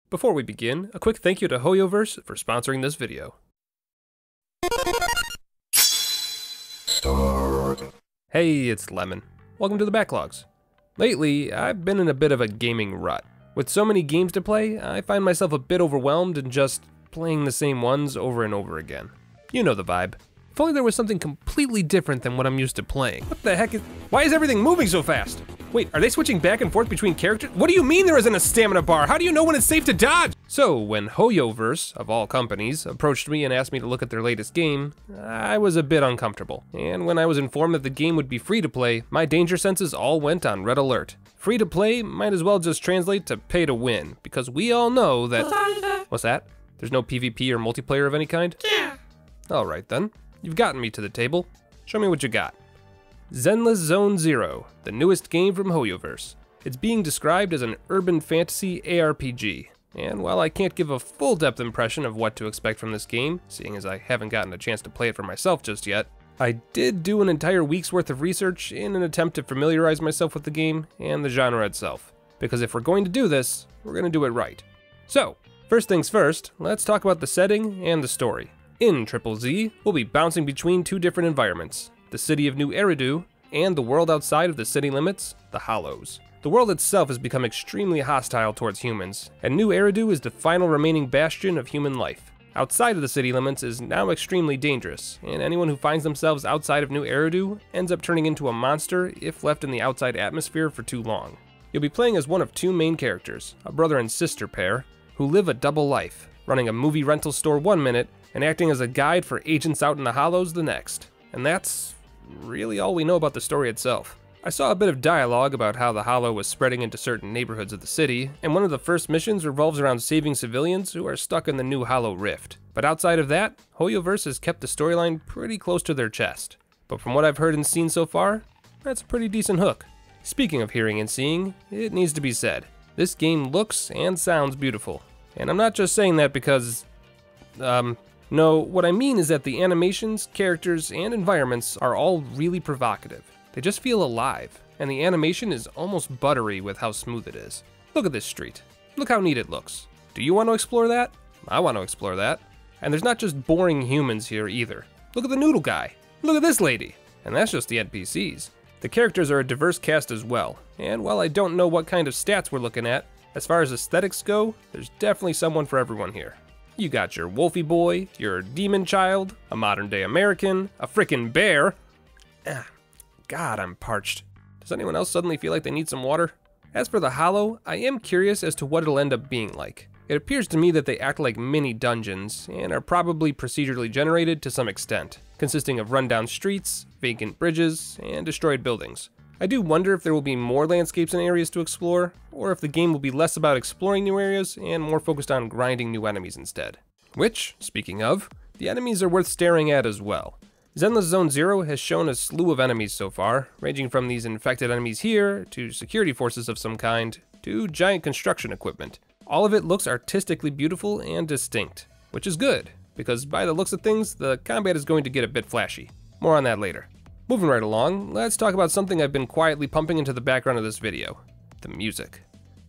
Before we begin, a quick thank you to Hoyoverse for sponsoring this video. Hey, it's Lemon. Welcome to the Backlogs. Lately, I've been in a bit of a gaming rut. With so many games to play, I find myself a bit overwhelmed and just playing the same ones over and over again. You know the vibe. If only there was something completely different than what I'm used to playing. What the heck is— Why is everything moving so fast? Wait, are they switching back and forth between characters? What do you mean there isn't a stamina bar? How do you know when it's safe to dodge? So, when Hoyoverse, of all companies, approached me and asked me to look at their latest game, I was a bit uncomfortable. And when I was informed that the game would be free to play, my danger senses all went on red alert. Free to play might as well just translate to pay to win, because we all know that— What's that? There's no PvP or multiplayer of any kind? Yeah. Alright then, you've gotten me to the table. Show me what you got. Zenless Zone Zero, the newest game from Hoyoverse. It's being described as an urban fantasy ARPG, and while I can't give a full depth impression of what to expect from this game, seeing as I haven't gotten a chance to play it for myself just yet, I did do an entire week's worth of research in an attempt to familiarize myself with the game and the genre itself. Because if we're going to do this, we're going to do it right. So, first things first, let's talk about the setting and the story. In ZZZ, we'll be bouncing between two different environments: the city of New Eridu, and the world outside of the city limits, the Hollows. The world itself has become extremely hostile towards humans, and New Eridu is the final remaining bastion of human life. Outside of the city limits is now extremely dangerous, and anyone who finds themselves outside of New Eridu ends up turning into a monster if left in the outside atmosphere for too long. You'll be playing as one of two main characters, a brother and sister pair, who live a double life, running a movie rental store one minute, and acting as a guide for agents out in the Hollows the next. And that's really all we know about the story itself. I saw a bit of dialogue about how the Hollow was spreading into certain neighborhoods of the city, and one of the first missions revolves around saving civilians who are stuck in the new Hollow Rift. But outside of that, Hoyoverse has kept the storyline pretty close to their chest. But from what I've heard and seen so far, that's a pretty decent hook. Speaking of hearing and seeing, it needs to be said, this game looks and sounds beautiful. And I'm not just saying that because, no, what I mean is that the animations, characters, and environments are all really provocative. They just feel alive, and the animation is almost buttery with how smooth it is. Look at this street. Look how neat it looks. Do you want to explore that? I want to explore that. And there's not just boring humans here either. Look at the noodle guy. Look at this lady. And that's just the NPCs. The characters are a diverse cast as well, and while I don't know what kind of stats we're looking at, as far as aesthetics go, there's definitely someone for everyone here. You got your wolfy boy, your demon child, a modern day American, a frickin' bear. God, I'm parched. Does anyone else suddenly feel like they need some water? As for the Hollow, I am curious as to what it'll end up being like. It appears to me that they act like mini dungeons, and are probably procedurally generated to some extent, consisting of rundown streets, vacant bridges, and destroyed buildings. I do wonder if there will be more landscapes and areas to explore, or if the game will be less about exploring new areas and more focused on grinding new enemies instead. Which, speaking of, the enemies are worth staring at as well. Zenless Zone Zero has shown a slew of enemies so far, ranging from these infected enemies here, to security forces of some kind, to giant construction equipment. All of it looks artistically beautiful and distinct, which is good, because by the looks of things, the combat is going to get a bit flashy. More on that later. Moving right along, let's talk about something I've been quietly pumping into the background of this video: the music.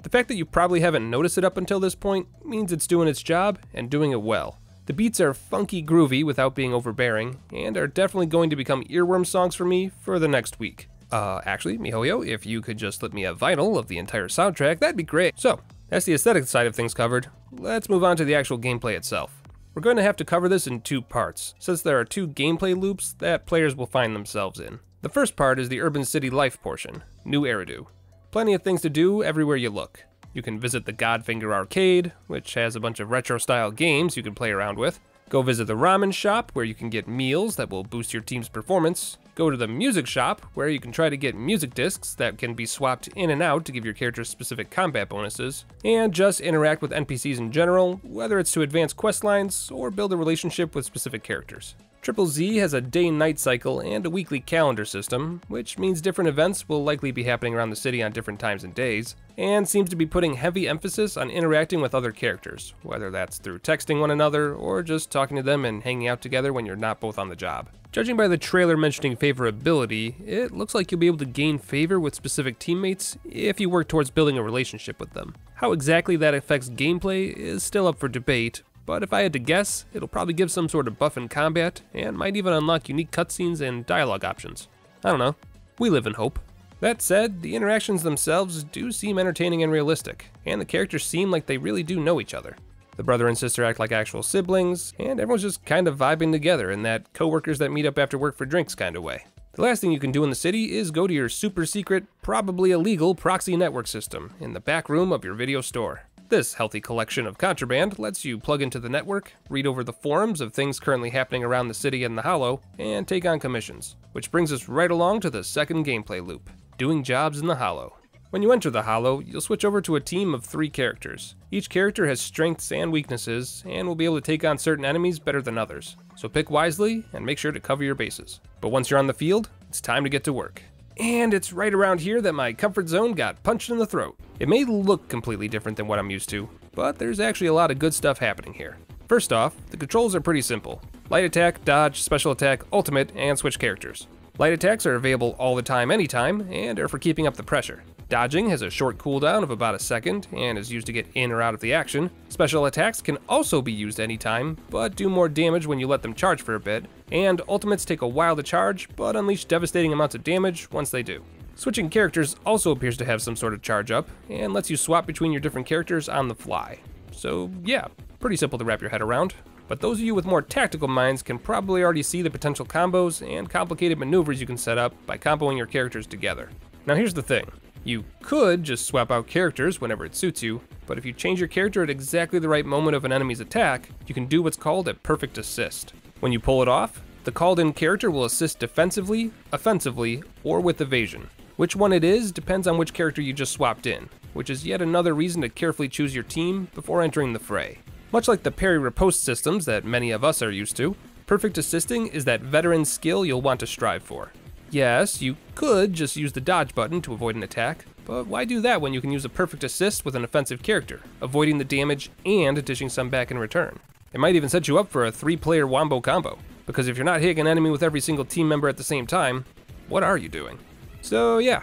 The fact that you probably haven't noticed it up until this point means it's doing its job and doing it well. The beats are funky groovy without being overbearing, and are definitely going to become earworm songs for me for the next week. Actually, MiHoYo, if you could just slip me a vinyl of the entire soundtrack, that'd be great. So, that's the aesthetic side of things covered. Let's move on to the actual gameplay itself. We're going to have to cover this in two parts, since there are two gameplay loops that players will find themselves in. The first part is the urban city life portion, New Eridu. Plenty of things to do everywhere you look. You can visit the Godfinger arcade, which has a bunch of retro-style games you can play around with. Go visit the ramen shop, where you can get meals that will boost your team's performance. Go to the music shop, where you can try to get music discs that can be swapped in and out to give your character specific combat bonuses. And just interact with NPCs in general, whether it's to advance quest lines or build a relationship with specific characters. ZZZ has a day-night cycle and a weekly calendar system, which means different events will likely be happening around the city on different times and days, and seems to be putting heavy emphasis on interacting with other characters, whether that's through texting one another or just talking to them and hanging out together when you're not both on the job. Judging by the trailer mentioning favorability, it looks like you'll be able to gain favor with specific teammates if you work towards building a relationship with them. How exactly that affects gameplay is still up for debate, but if I had to guess, it'll probably give some sort of buff in combat, and might even unlock unique cutscenes and dialogue options. I don't know. We live in hope. That said, the interactions themselves do seem entertaining and realistic, and the characters seem like they really do know each other. The brother and sister act like actual siblings, and everyone's just kind of vibing together in that coworkers that meet up after work for drinks kind of way. The last thing you can do in the city is go to your super secret, probably illegal proxy network system in the back room of your video store. This healthy collection of contraband lets you plug into the network, read over the forums of things currently happening around the city and the Hollow, and take on commissions. Which brings us right along to the second gameplay loop, doing jobs in the Hollow. When you enter the Hollow, you'll switch over to a team of 3 characters. Each character has strengths and weaknesses, and will be able to take on certain enemies better than others. So pick wisely, and make sure to cover your bases. But once you're on the field, it's time to get to work. And it's right around here that my comfort zone got punched in the throat. It may look completely different than what I'm used to, but there's actually a lot of good stuff happening here. First off, the controls are pretty simple. Light attack, dodge, special attack, ultimate, and switch characters. Light attacks are available all the time, anytime, and are for keeping up the pressure. Dodging has a short cooldown of about a second, and is used to get in or out of the action. Special attacks can also be used anytime, but do more damage when you let them charge for a bit. And ultimates take a while to charge, but unleash devastating amounts of damage once they do. Switching characters also appears to have some sort of charge up, and lets you swap between your different characters on the fly. So yeah, pretty simple to wrap your head around. But those of you with more tactical minds can probably already see the potential combos and complicated maneuvers you can set up by comboing your characters together. Now here's the thing. You could just swap out characters whenever it suits you, but if you change your character at exactly the right moment of an enemy's attack, you can do what's called a perfect assist. When you pull it off, the called-in character will assist defensively, offensively, or with evasion. Which one it is depends on which character you just swapped in, which is yet another reason to carefully choose your team before entering the fray. Much like the parry riposte systems that many of us are used to, perfect assisting is that veteran skill you'll want to strive for. Yes, you could just use the dodge button to avoid an attack, but why do that when you can use a perfect assist with an offensive character, avoiding the damage and dishing some back in return? It might even set you up for a 3-player wombo combo, because if you're not hitting an enemy with every single team member at the same time, what are you doing? So yeah,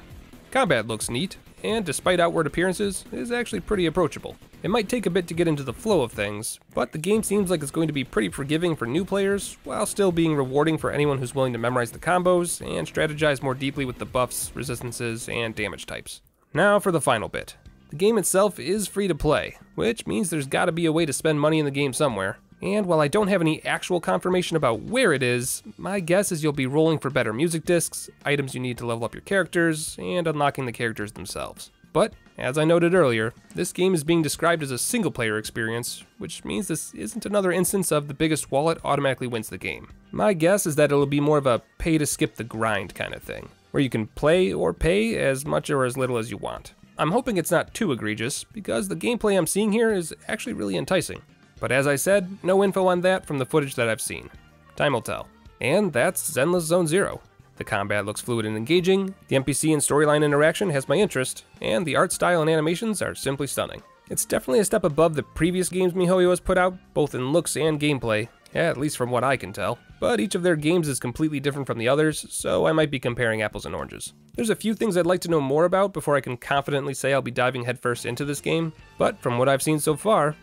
combat looks neat, and despite outward appearances, is actually pretty approachable. It might take a bit to get into the flow of things, but the game seems like it's going to be pretty forgiving for new players, while still being rewarding for anyone who's willing to memorize the combos and strategize more deeply with the buffs, resistances, and damage types. Now for the final bit. The game itself is free to play, which means there's gotta be a way to spend money in the game somewhere. And while I don't have any actual confirmation about where it is, my guess is you'll be rolling for better music discs, items you need to level up your characters, and unlocking the characters themselves. But, as I noted earlier, this game is being described as a single-player experience, which means this isn't another instance of the biggest wallet automatically wins the game. My guess is that it'll be more of a pay-to-skip-the-grind kind of thing, where you can play or pay as much or as little as you want. I'm hoping it's not too egregious, because the gameplay I'm seeing here is actually really enticing. But as I said, no info on that from the footage that I've seen. Time will tell. And that's Zenless Zone Zero. The combat looks fluid and engaging, the NPC and storyline interaction has my interest, and the art style and animations are simply stunning. It's definitely a step above the previous games miHoYo has put out, both in looks and gameplay, at least from what I can tell. But each of their games is completely different from the others, so I might be comparing apples and oranges. There's a few things I'd like to know more about before I can confidently say I'll be diving headfirst into this game, but from what I've seen so far,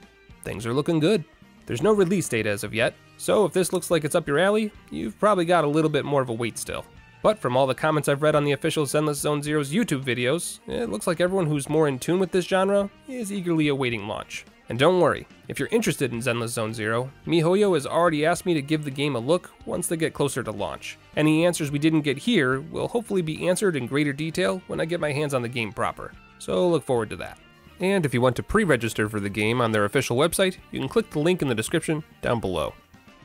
things are looking good. There's no release date as of yet, so if this looks like it's up your alley, you've probably got a little bit more of a wait still. But from all the comments I've read on the official Zenless Zone Zero's YouTube videos, it looks like everyone who's more in tune with this genre is eagerly awaiting launch. And don't worry, if you're interested in Zenless Zone Zero, miHoYo has already asked me to give the game a look once they get closer to launch. Any answers we didn't get here will hopefully be answered in greater detail when I get my hands on the game proper, so look forward to that. And if you want to pre-register for the game on their official website, you can click the link in the description down below.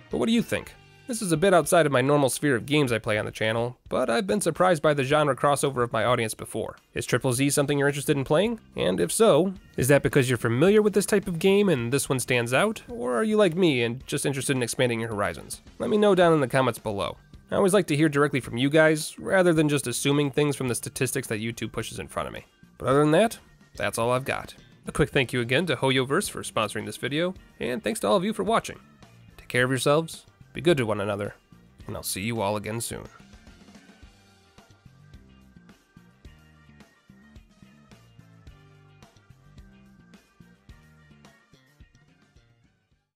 But what do you think? This is a bit outside of my normal sphere of games I play on the channel, but I've been surprised by the genre crossover of my audience before. Is ZZZ something you're interested in playing? And if so, is that because you're familiar with this type of game and this one stands out? Or are you like me and just interested in expanding your horizons? Let me know down in the comments below. I always like to hear directly from you guys, rather than just assuming things from the statistics that YouTube pushes in front of me. But other than that, that's all I've got. A quick thank you again to HoYoverse for sponsoring this video, and thanks to all of you for watching. Take care of yourselves, be good to one another, and I'll see you all again soon.